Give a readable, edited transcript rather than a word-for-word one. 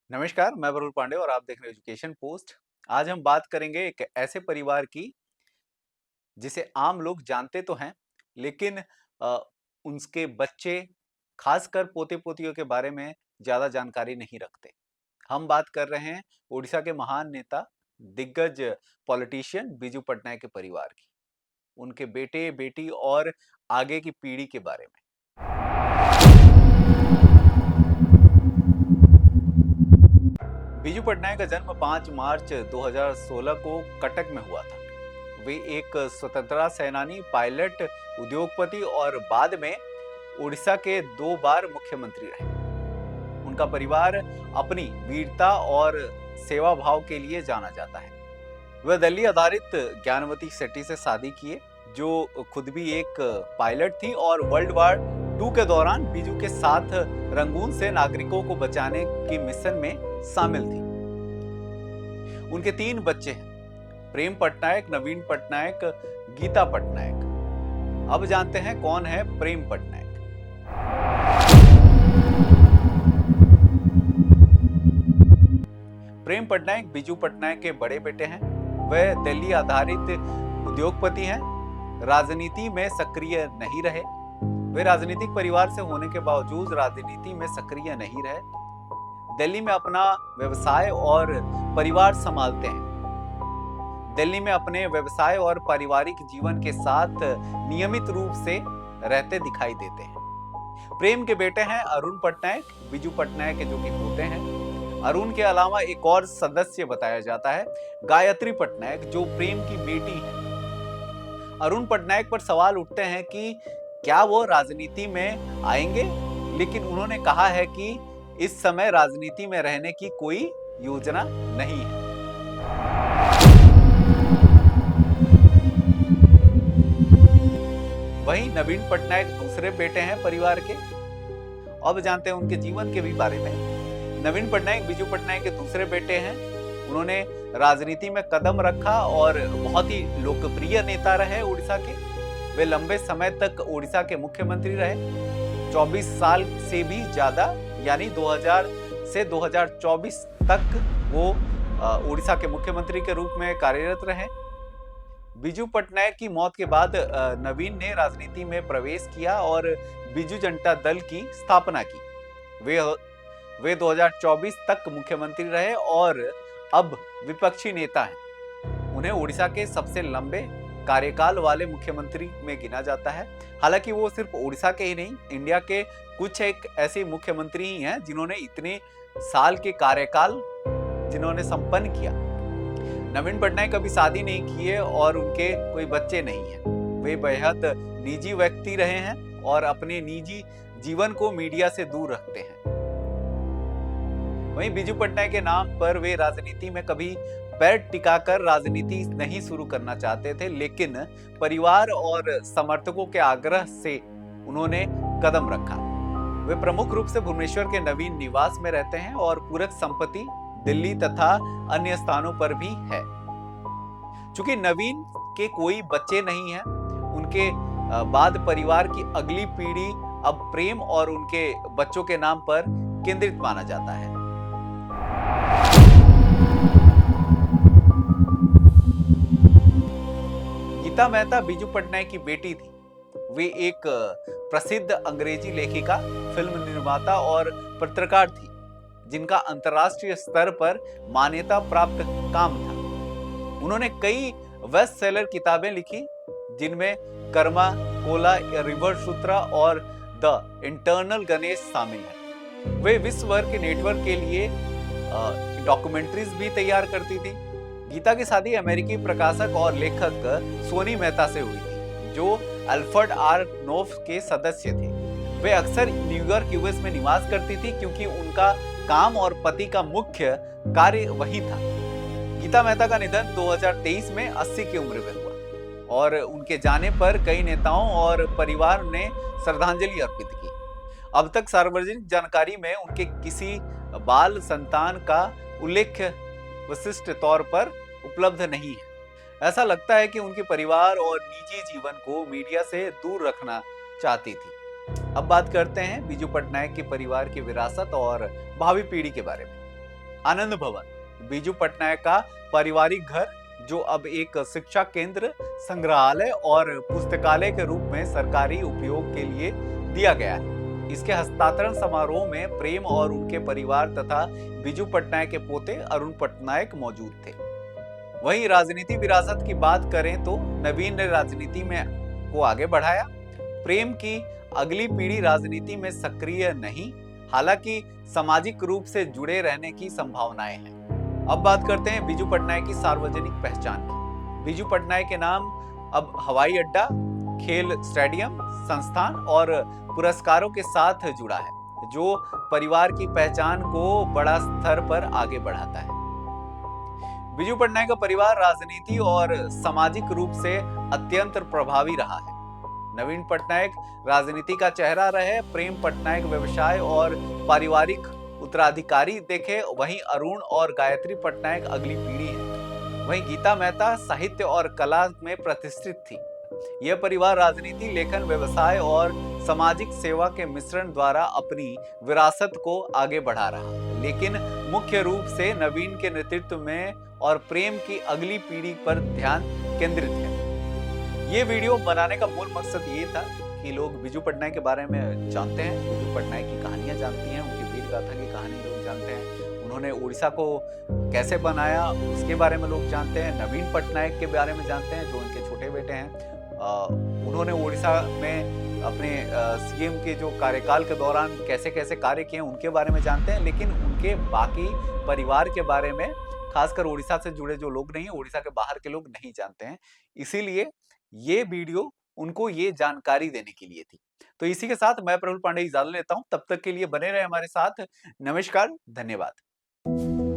नमस्कार, मैं वरुण पांडे और आप देख रहे हैं एजुकेशन पोस्ट। आज हम बात करेंगे एक ऐसे परिवार की जिसे आम लोग जानते तो हैं, लेकिन अ, उनके बच्चे खासकर पोते-पोतियों के बारे में ज़्यादा जानकारी नहीं रखते। हम बात कर रहे हैं ओडिशा के महान नेता, दिग्गज पॉलिटिशियन बीजू पटनायक के परिवार की, उनके बेटे-बेटी और आगे की पीढ़ी के बारे में। बीजू पटनायक का जन्म 5 मार्च 2016 को कटक में हुआ था। वे एक स्वतंत्रता सेनानी, पायलट, उद्योगपति और बाद में उड़ीसा के 2 बार मुख्यमंत्री रहे। उनका परिवार अपनी वीरता और सेवा भाव के लिए जाना जाता है। वह दिल्ली आधारित ज्ञानवती सेठी से शादी किए, जो खुद भी एक पायलट थी और वर्ल्ड वार 2 के दौरान बीजू के साथ रंगून से नागरिकों को बचाने के मिशन में शामिल थी। उनके 3 बच्चे हैं, प्रेम पटनायक, नवीन पटनायक, गीता पटनायक। अब जानते हैं कौन है प्रेम पटनायक। प्रेम पटनायक बीजू पटनायक के बड़े बेटे हैं। वह दिल्ली आधारित उद्योगपति हैं। राजनीति में सक्रिय नहीं रहे। वे राजनीतिक परिवार से होने के बावजूद राजनीति में सक्रिय नहीं रहे। दिल्ली में अपना व्यवसाय और परिवार संभालते हैं। दिल्ली में अपने व्यवसाय और पारिवारिक जीवन के साथ नियमित रूप से रहते दिखाई देते हैं। प्रेम के बेटे हैं अरुण पटनायक, बीजू पटनायक के जो कि पोते हैं। अरुण के अलावा एक और सदस्य बताया जाता है, गायत्री पटनायक, जो प्रेम की बेटी है। अरुण पटनायक पर सवाल उठते हैं कि क्या वो राजनीति में आएंगे, लेकिन उन्होंने कहा है कि इस समय राजनीति में रहने की कोई योजना नहीं है। वहीं नवीन पटनायक दूसरे बेटे हैं परिवार के। अब जानते हैं उनके जीवन के भी बारे में। नवीन पटनायक बीजू पटनायक के दूसरे बेटे हैं। उन्होंने राजनीति में कदम रखा और बहुत ही लोकप्रिय नेता रहे उड़ीसा के। वे लंबे समय तक उड़ीसा के मुख्यमंत्री रहे। 24 साल से भी ज्यादा, यानी 2000 से 2024 तक वो उड़ीसा के मुख्यमंत्री के रूप में कार्यरत रहे। बीजू पटनायक की मौत के बाद नवीन ने राजनीति में प्रवेश किया और बीजू जनता दल की स्थापना की। वे 2024 तक मुख्यमंत्री रहे और अब विपक्षी नेता हैं। उन्हें उड़ीसा के सबसे लंबे कार्यकाल वाले मुख्यमंत्री में गिना जाता है। हालांकि वो सिर्फ उड़ीसा के ही नहीं, इंडिया के कुछ एक ऐसे मुख्यमंत्री ही हैं जिन्होंने इतने साल के कार्यकाल जिन्होंने संपन्न किया। नवीन पटनायक कभी शादी नहीं किए और उनके कोई बच्चे नहीं हैं। वे बेहद निजी व्यक्ति रहे हैं और अपने निजी जीवन को मीडिया से दूर रखते हैं। वहीं बीजू पटनायक के नाम पर वे राजनीति में कभी पैर टिकाकर राजनीति नहीं शुरू करना चाहते थे, लेकिन परिवार और समर्थकों के आग्रह से उन्होंने कदम रखा। वे प्रमुख रूप से भुवनेश्वर के नवीन निवास में रहते हैं और पूरक संपत्ति दिल्ली तथा अन्य स्थानों पर भी है। चूंकि नवीन के कोई बच्चे नहीं हैं, उनके बाद परिवार की अगली पीढ़ी अब प्रेम और उनके बच्चों के नाम पर केंद्रित माना जाता है। गीता मेहता बीजू पटनायक की बेटी थी। वे एक प्रसिद्ध अंग्रेजी लेखिका, फिल्म निर्माता और पत्रकार थी, जिनका अंतर्राष्ट्रीय स्तर पर मान्यता प्राप्त काम था। उन्होंने कई बेस्ट सेलर किताबें लिखी, जिनमें कर्मा, कोला, रिवर सूत्रा और द इंटरनल गणेश शामिल है। वे विश्व भर के नेटवर्क के लिए डॉक्यूमेंट्रीज भी तैयार करती थी। गीता की शादी अमेरिकी प्रकाशक और लेखक सोनी मेहता से हुई थी, जो अल्फ्रेड आर नोफ के सदस्य थे। वे अक्सर न्यूयॉर्क यूएस में निवास करती थी, क्योंकि उनका काम और पति का मुख्य कार्य वही था। गीता मेहता का निधन 2023 में 80 की उम्र में हुआ और उनके जाने पर कई नेताओं और परिवार ने श्रद्धांजलि अर्पित की। अब तक सार्वजनिक जानकारी में उनके किसी बाल संतान का उल्लेख विशिष्ट तौर पर उपलब्ध नहीं है। ऐसा लगता है कि उनके परिवार और निजी जीवन को मीडिया से दूर रखना चाहती थी। अब बात करते हैं बीजू पटनायक के परिवार की विरासत और भावी पीढ़ी के बारे में। आनंद भवन बीजू पटनायक का पारिवारिक घर, जो अब एक शिक्षा केंद्र, संग्रहालय और पुस्तकालय के रूप में सरकारी उपयोग के लिए दिया गया है। इसके हस्तांतरण समारोह में प्रेम और उनके परिवार तथा बीजू पटनायक के पोते अरुण पटनायक मौजूद थे। वहीं राजनीति विरासत की बात करें तो नवीन ने राजनीति में को आगे बढ़ाया। प्रेम की अगली पीढ़ी राजनीति में सक्रिय नहीं, हालांकि सामाजिक रूप से जुड़े रहने की संभावनाएं हैं। अब बात करते हैं बीजू पटनायक की सार्वजनिक पहचान की। बीजू पटनायक के नाम अब हवाई अड्डा, खेल स्टेडियम, संस्थान और पुरस्कारों के साथ जुड़ा है, जो परिवार की पहचान को बड़ा स्तर पर आगे बढ़ाता है। बीजू पटनायक का परिवार राजनीति और सामाजिक रूप से अत्यंत प्रभावी रहा है। नवीन पटनायक राजनीति का चेहरा रहे, प्रेम पटनायक व्यवसाय और पारिवारिक उत्तराधिकारी देखे, वहीं अरुण और गायत्री पटनायक अगली पीढ़ी है। वहीं गीता मेहता साहित्य और कला में प्रतिष्ठित थी। यह परिवार राजनीति, लेखन, व्यवसाय और सामाजिक सेवा के मिश्रण द्वारा अपनी विरासत को आगे बढ़ा रहा, लेकिन मुख्य रूप से नवीन के नेतृत्व में और प्रेम की अगली पीढ़ी पर ध्यान केंद्रित है। ये वीडियो बनाने का मूल मकसद ये था कि लोग बीजू पटनायक के बारे में जानते हैं, बीजू पटनायक की कहानियां जानती हैं, उनकी वीर गाथा की कहानी लोग जानते हैं, उन्होंने उड़ीसा को कैसे बनाया उसके बारे में लोग जानते हैं, नवीन पटनायक के बारे में जानते हैं जो उनके छोटे बेटे हैं। उन्होंने उड़ीसा में अपने सीएम के जो कार्यकाल के दौरान कैसे कैसे कार्य किए उनके बारे में जानते हैं, लेकिन उनके बाकी परिवार के बारे में, खासकर उड़ीसा से जुड़े जो लोग नहीं, उड़ीसा के बाहर के लोग नहीं जानते हैं। इसीलिए ये वीडियो उनको ये जानकारी देने के लिए थी। तो इसी के साथ मैं प्रफुल्ल पांडे इजाजत लेता हूं, तब तक के लिए बने रहे हमारे साथ। नमस्कार, धन्यवाद।